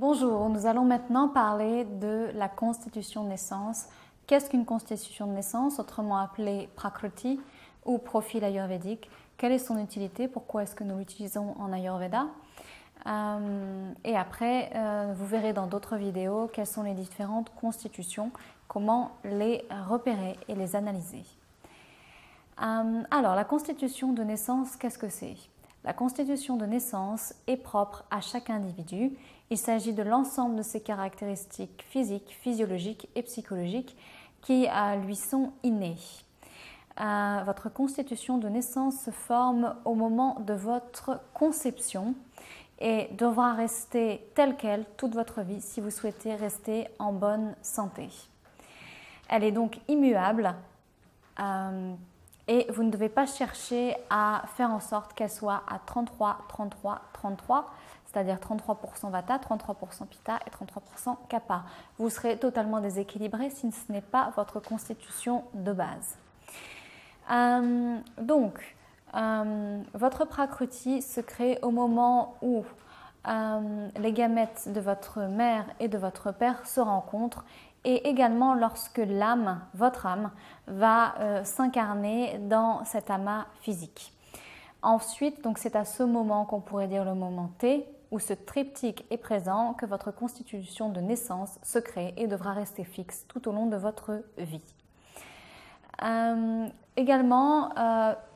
Bonjour, nous allons maintenant parler de la constitution de naissance. Qu'est-ce qu'une constitution de naissance, autrement appelée Prakriti ou profil ayurvédique? Quelle est son utilité? Pourquoi est-ce que nous l'utilisons en Ayurveda? Et après, vous verrez dans d'autres vidéos quelles sont les différentes constitutions, comment les repérer et les analyser. Alors, la constitution de naissance, qu'est-ce que c'est? La constitution de naissance est propre à chaque individu. Il s'agit de l'ensemble de ses caractéristiques physiques, physiologiques et psychologiques qui lui sont innées. Votre constitution de naissance se forme au moment de votre conception et devra rester telle qu'elle toute votre vie si vous souhaitez rester en bonne santé. Elle est donc immuable et vous ne devez pas chercher à faire en sorte qu'elle soit à 33, 33, 33, c'est-à-dire 33% Vata, 33% Pitta et 33% Kapha. Vous serez totalement déséquilibré si ce n'est pas votre constitution de base. Votre Prakriti se crée au moment où les gamètes de votre mère et de votre père se rencontrent et également lorsque l'âme, votre âme, va s'incarner dans cet amas physique. Ensuite, donc c'est à ce moment qu'on pourrait dire le moment T, où ce triptyque est présent, que votre constitution de naissance se crée et devra rester fixe tout au long de votre vie. Également,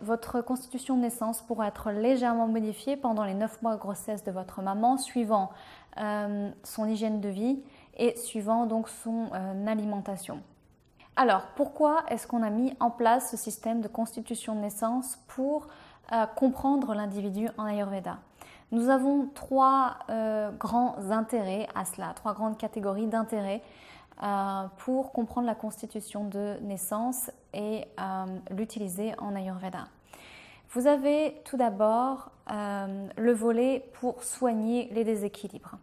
votre constitution de naissance pourra être légèrement modifiée pendant les 9 mois de grossesse de votre maman, suivant son hygiène de vie et suivant donc son alimentation. Alors, pourquoi est-ce qu'on a mis en place ce système de constitution de naissance pour comprendre l'individu en Ayurveda? Nous avons trois grands intérêts à cela, trois grandes catégories d'intérêts pour comprendre la constitution de naissance et l'utiliser en Ayurveda. Vous avez tout d'abord le volet pour soigner les déséquilibres.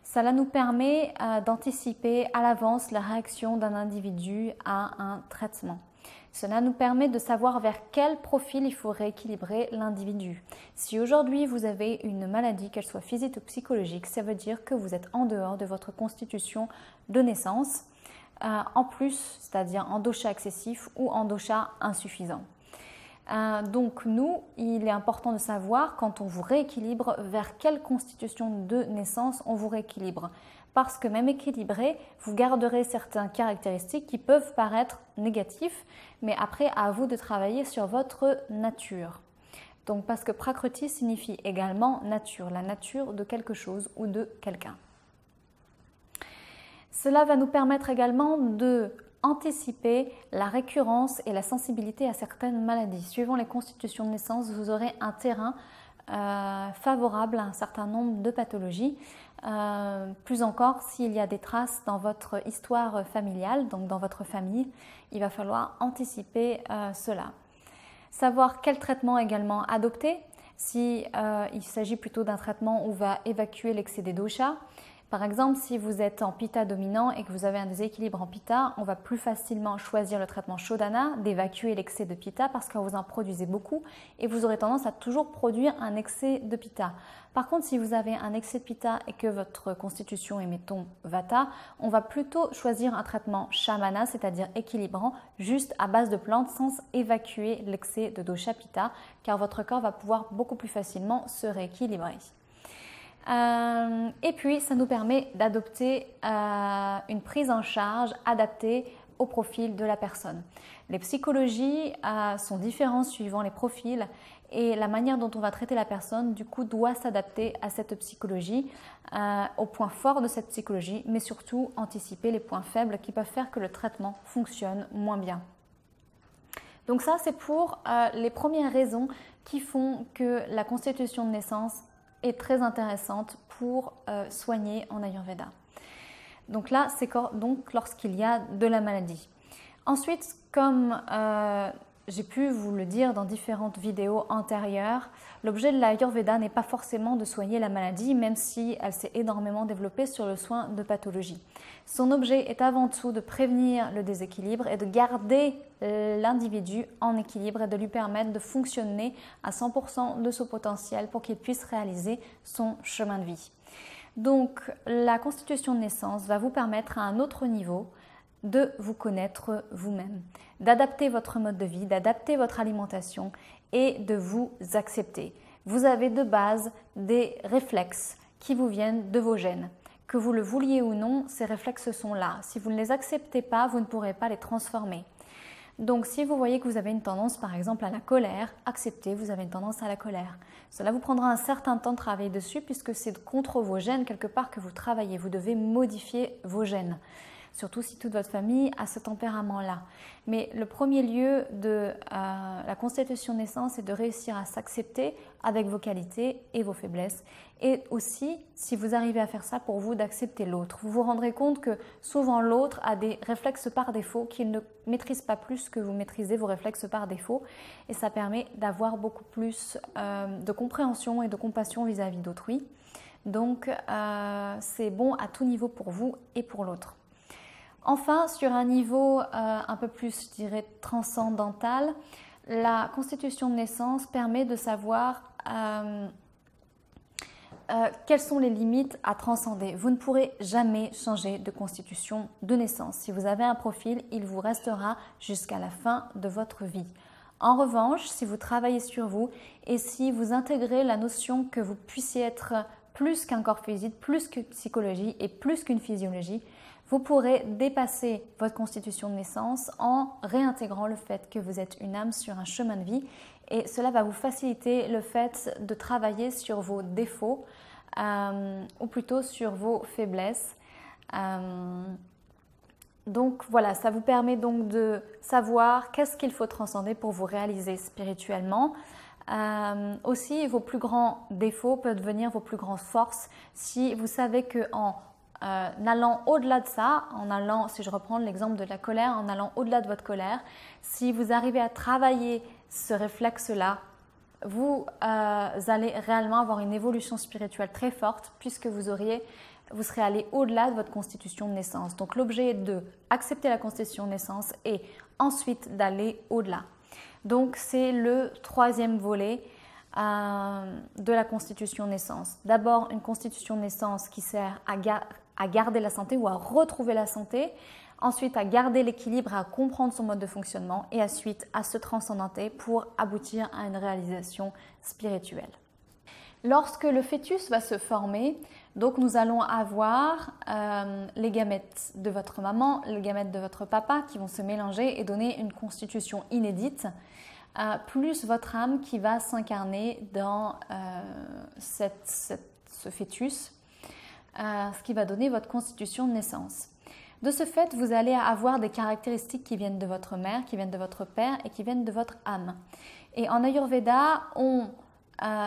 Cela nous permet d'anticiper à l'avance la réaction d'un individu à un traitement. Cela nous permet de savoir vers quel profil il faut rééquilibrer l'individu. Si aujourd'hui vous avez une maladie, qu'elle soit physique ou psychologique, ça veut dire que vous êtes en dehors de votre constitution de naissance, en plus, c'est-à-dire en dosha excessif ou en dosha insuffisant. Donc nous, il est important de savoir quand on vous rééquilibre vers quelle constitution de naissance on vous rééquilibre. Parce que même équilibré, vous garderez certaines caractéristiques qui peuvent paraître négatifs, mais après à vous de travailler sur votre nature. Donc parce que Prakriti signifie également nature, la nature de quelque chose ou de quelqu'un. Cela va nous permettre également de anticiper la récurrence et la sensibilité à certaines maladies. Suivant les constitutions de naissance, vous aurez un terrain favorable à un certain nombre de pathologies. Plus encore, s'il y a des traces dans votre histoire familiale, donc dans votre famille, il va falloir anticiper cela. Savoir quel traitement également adopter, si il s'agit plutôt d'un traitement où on va évacuer l'excès des doshas. Par exemple, si vous êtes en Pitta dominant et que vous avez un déséquilibre en Pitta, on va plus facilement choisir le traitement Shodhana, d'évacuer l'excès de Pitta parce que vous en produisez beaucoup et vous aurez tendance à toujours produire un excès de Pitta. Par contre, si vous avez un excès de Pitta et que votre constitution est, mettons, Vata, on va plutôt choisir un traitement Shamana, c'est-à-dire équilibrant, juste à base de plantes sans évacuer l'excès de dosha Pitta, car votre corps va pouvoir beaucoup plus facilement se rééquilibrer. Et puis, ça nous permet d'adopter une prise en charge adaptée au profil de la personne. Les psychologies sont différentes suivant les profils et la manière dont on va traiter la personne, du coup, doit s'adapter à cette psychologie, aux points forts de cette psychologie, mais surtout anticiper les points faibles qui peuvent faire que le traitement fonctionne moins bien. Donc ça, c'est pour les premières raisons qui font que la constitution de naissance est très intéressante pour soigner en Ayurveda. Donc là, c'est donc lorsqu'il y a de la maladie. Ensuite, comme j'ai pu vous le dire dans différentes vidéos antérieures, l'objet de l'Ayurveda n'est pas forcément de soigner la maladie, même si elle s'est énormément développée sur le soin de pathologie. Son objet est avant tout de prévenir le déséquilibre et de garder l'individu en équilibre et de lui permettre de fonctionner à 100% de son potentiel pour qu'il puisse réaliser son chemin de vie. Donc la constitution de naissance va vous permettre à un autre niveau de vous connaître vous-même, d'adapter votre mode de vie, d'adapter votre alimentation et de vous accepter. Vous avez de base des réflexes qui vous viennent de vos gènes. Que vous le vouliez ou non, ces réflexes sont là. Si vous ne les acceptez pas, vous ne pourrez pas les transformer. Donc si vous voyez que vous avez une tendance par exemple à la colère, acceptez, vous avez une tendance à la colère. Cela vous prendra un certain temps de travailler dessus puisque c'est contre vos gènes quelque part que vous travaillez. Vous devez modifier vos gènes, surtout si toute votre famille a ce tempérament-là. Mais le premier lieu de la constitution de naissance, c'est de réussir à s'accepter avec vos qualités et vos faiblesses. Et aussi, si vous arrivez à faire ça, pour vous, d'accepter l'autre. Vous vous rendrez compte que souvent l'autre a des réflexes par défaut qu'il ne maîtrise pas plus que vous maîtrisez vos réflexes par défaut. Et ça permet d'avoir beaucoup plus de compréhension et de compassion vis-à-vis d'autrui. Donc, c'est bon à tout niveau pour vous et pour l'autre. Enfin, sur un niveau un peu plus, je dirais, transcendantal, la constitution de naissance permet de savoir quelles sont les limites à transcender. Vous ne pourrez jamais changer de constitution de naissance. Si vous avez un profil, il vous restera jusqu'à la fin de votre vie. En revanche, si vous travaillez sur vous et si vous intégrez la notion que vous puissiez être plus qu'un corps physique, plus qu'une psychologie et plus qu'une physiologie, vous pourrez dépasser votre constitution de naissance en réintégrant le fait que vous êtes une âme sur un chemin de vie et cela va vous faciliter le fait de travailler sur vos défauts ou plutôt sur vos faiblesses. Donc voilà, ça vous permet donc de savoir qu'est-ce qu'il faut transcender pour vous réaliser spirituellement. Aussi, vos plus grands défauts peuvent devenir vos plus grandes forces si vous savez qu'en allant au-delà de ça, en allant, si je reprends l'exemple de la colère, en allant au-delà de votre colère, si vous arrivez à travailler ce réflexe-là, vous allez réellement avoir une évolution spirituelle très forte puisque vous serez allé au-delà de votre constitution de naissance. Donc l'objet est de accepter la constitution de naissance et ensuite d'aller au-delà. Donc c'est le troisième volet de la constitution de naissance. D'abord une constitution de naissance qui sert à garder la santé ou à retrouver la santé, ensuite à garder l'équilibre, à comprendre son mode de fonctionnement et ensuite à se transcender pour aboutir à une réalisation spirituelle. Lorsque le fœtus va se former, donc nous allons avoir les gamètes de votre maman, les gamètes de votre papa qui vont se mélanger et donner une constitution inédite, plus votre âme qui va s'incarner dans ce fœtus, ce qui va donner votre constitution de naissance. De ce fait, vous allez avoir des caractéristiques qui viennent de votre mère, qui viennent de votre père et qui viennent de votre âme. Et en Ayurveda, on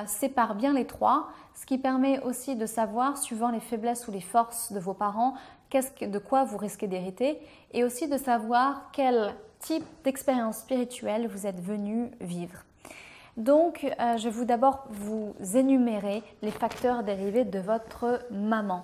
sépare bien les trois, ce qui permet aussi de savoir, suivant les faiblesses ou les forces de vos parents, de quoi vous risquez d'hériter et aussi de savoir quel type d'expérience spirituelle vous êtes venu vivre. Donc, je vais d'abord vous énumérer les facteurs dérivés de votre maman.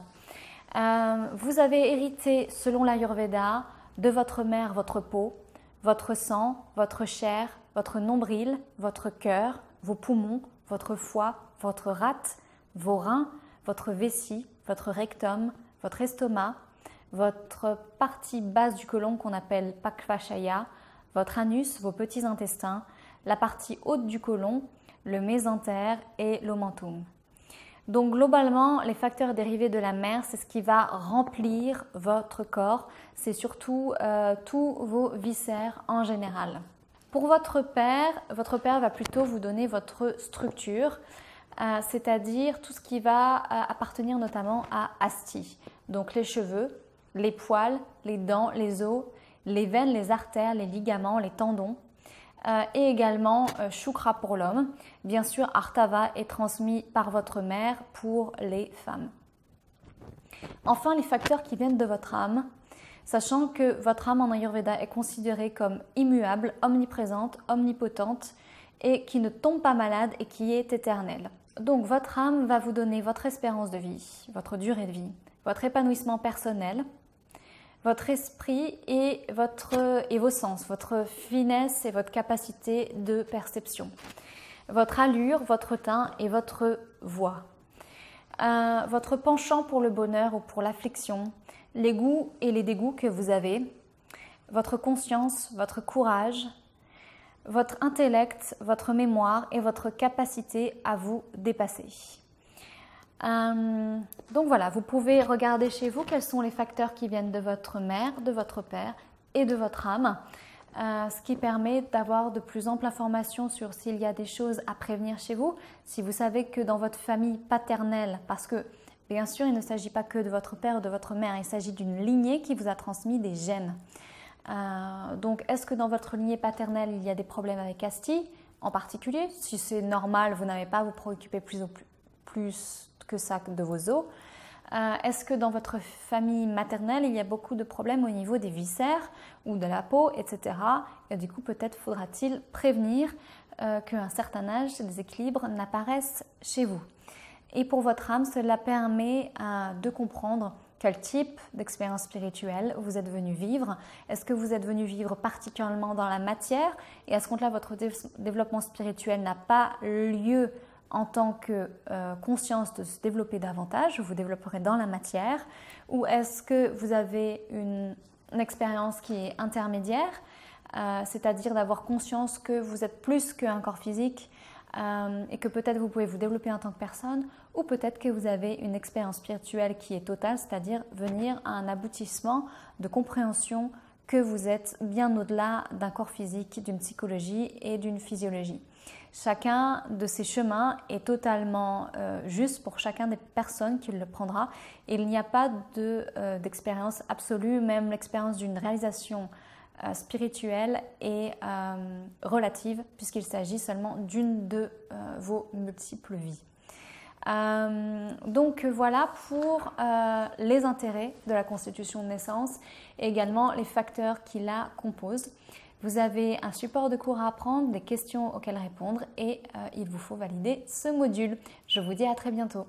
Vous avez hérité, selon l'Ayurveda, de votre mère votre peau, votre sang, votre chair, votre nombril, votre cœur, vos poumons, votre foie, votre rate, vos reins, votre vessie, votre rectum, votre estomac, votre partie basse du côlon qu'on appelle Pakvachaya, votre anus, vos petits intestins, la partie haute du côlon, le mésentère et l'omentum. Donc globalement, les facteurs dérivés de la mère, c'est ce qui va remplir votre corps, c'est surtout tous vos viscères en général. Pour votre père va plutôt vous donner votre structure, c'est-à-dire tout ce qui va appartenir notamment à Asti. Donc les cheveux, les poils, les dents, les os, les veines, les artères, les ligaments, les tendons. Et également Shukra pour l'homme. Bien sûr, Artava est transmis par votre mère pour les femmes. Enfin, les facteurs qui viennent de votre âme, sachant que votre âme en Ayurveda est considérée comme immuable, omniprésente, omnipotente et qui ne tombe pas malade et qui est éternelle. Donc votre âme va vous donner votre espérance de vie, votre durée de vie, votre épanouissement personnel, votre esprit et vos sens, votre finesse et votre capacité de perception, votre allure, votre teint et votre voix. votre penchant pour le bonheur ou pour l'affliction, les goûts et les dégoûts que vous avez, votre conscience, votre courage, votre intellect, votre mémoire et votre capacité à vous dépasser. Donc voilà, vous pouvez regarder chez vous quels sont les facteurs qui viennent de votre mère, de votre père et de votre âme, ce qui permet d'avoir de plus amples informations sur s'il y a des choses à prévenir chez vous. Si vous savez que dans votre famille paternelle, parce que bien sûr il ne s'agit pas que de votre père ou de votre mère, il s'agit d'une lignée qui vous a transmis des gènes. Donc est-ce que dans votre lignée paternelle il y a des problèmes avec Asti en particulier? Si c'est normal, vous n'avez pas à vous préoccuper plus que ça de vos os. Est-ce que dans votre famille maternelle, il y a beaucoup de problèmes au niveau des viscères ou de la peau, etc. Et du coup, peut-être faudra-t-il prévenir qu'à un certain âge, ces déséquilibres n'apparaissent chez vous. Et pour votre âme, cela permet de comprendre quel type d'expérience spirituelle vous êtes venu vivre. Est-ce que vous êtes venu vivre particulièrement dans la matière? Et à ce compte-là, votre développement spirituel n'a pas lieu en tant que conscience de se développer davantage, vous développerez dans la matière, ou est-ce que vous avez une expérience qui est intermédiaire, c'est-à-dire d'avoir conscience que vous êtes plus qu'un corps physique et que peut-être vous pouvez vous développer en tant que personne, ou peut-être que vous avez une expérience spirituelle qui est totale, c'est-à-dire venir à un aboutissement de compréhension que vous êtes bien au-delà d'un corps physique, d'une psychologie et d'une physiologie. Chacun de ces chemins est totalement juste pour chacun des personnes qui le prendra. Et il n'y a pas d'expérience absolue, même l'expérience d'une réalisation spirituelle est relative puisqu'il s'agit seulement d'une de vos multiples vies. Donc voilà pour les intérêts de la constitution de naissance et également les facteurs qui la composent. Vous avez un support de cours à apprendre, des questions auxquelles répondre et il vous faut valider ce module. Je vous dis à très bientôt.